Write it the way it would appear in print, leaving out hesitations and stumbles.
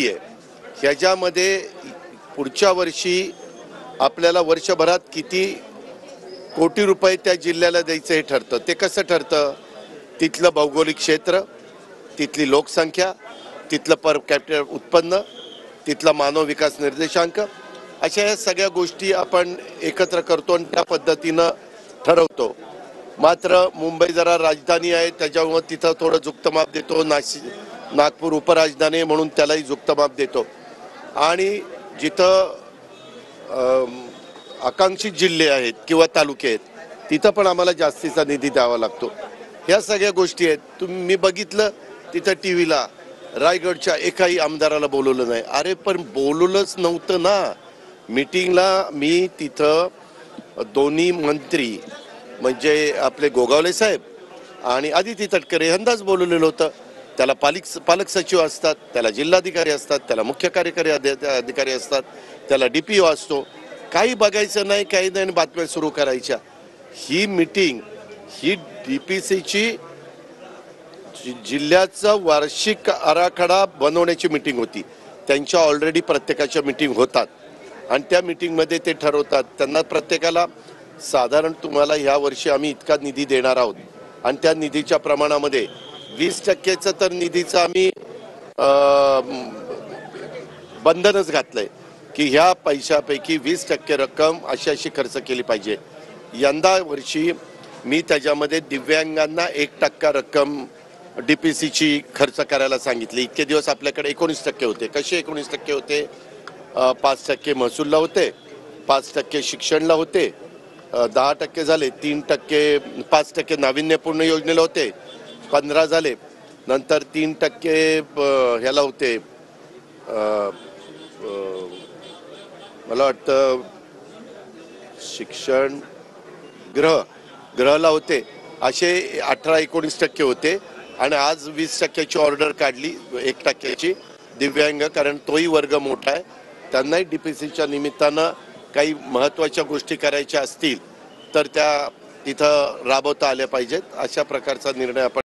आहे ह्याच्यामध्ये पुढच्या वर्षी आपल्याला वर्षभरात किती कोटी रुपये त्या जिल्ह्याला द्यायचं हे ठरतं। ते कसं ठरतं? तिथलं भौगोलिक क्षेत्र, तिथली लोकसंख्या, तिथलं पर कॅपिटल उत्पन्न, तिथला मानव विकास निर्देशांक, अशा या सगळ्या गोष्टी आपण एकत्र करतो आणि त्या पद्धतीनं ठरवतो। मात्र मुंबई जरा राजधानी आहे त्याच्यामुळे तिथं थोडं जुक्तमाप देतो, नागपूर उपराजधानी म्हणून त्यालाही जुक्तमाप देतो आणि जिथं आकांक्षित जिल्हे आहेत किंवा तालुके आहेत तिथं पण आम्हाला जास्तीचा निधी द्यावा लागतो। ह्या सगळ्या गोष्टी आहेत। मी बघितलं तिथं टीव्हीला रायगडच्या एकाही आमदाराला बोलवलं नाही। अरे पण बोलवलंच नव्हतं ना मीटिंगला। मी तिथं दोन्ही मंत्री म्हणजे आपले गोगावले साहेब आणि आदिती तटकरे यांनाच बोलवलेलं होतं। त्याला पालक सचिव असतात, त्याला जिल्हाधिकारी असतात, त्याला मुख्य कार्यकारी अधिकारी असतात, त्याला DPO असतो। काही बघायचं नाही, काही नाही, बातम्या सुरू करायच्या। ही मीटिंग ही DPCची जिल्ह्याचा वार्षिक आराखडा बनवण्याची मीटिंग होती। त्यांच्या ऑलरेडी प्रत्येकाच्या मीटिंग होतात आणि त्या मीटिंगमध्ये ते ठरवतात। त्यांना प्रत्येकाला साधारण तुम्हाला ह्या वर्षी आम्ही इतका निधी देणार आहोत आणि त्या निधीच्या प्रमाणामध्ये 20% तर निधीचं आम्ही बंधनच घातलंय की ह्या पैशापैकी 20% रक्कम अशी खर्च केली पाहिजे। यंदा वर्षी मी त्याच्यामध्ये दिव्यांगांना 1% रक्कम DPCची खर्च करायला सांगितली। इतके दिवस आपल्याकडे 19% होते। कसे 19% होते? 5% महसूलला होते, 5% शिक्षणला होते, 10% झाले, 3% 5% नाविन्यपूर्ण योजनेला होते, 15 झाले, नंतर 3% ह्याला होते, मला वाटतं शिक्षण गृहला होते। असे 18-19% होते आणि आज 20%ची ऑर्डर काढली 1%ची दिव्यांग, कारण तोही वर्ग मोठा आहे, त्यांनाही DPCच्या निमित्तानं काही महत्त्वाच्या गोष्टी करायच्या असतील तर त्या तिथं राबवता आल्या पाहिजेत। अशा प्रकारचा निर्णय आपण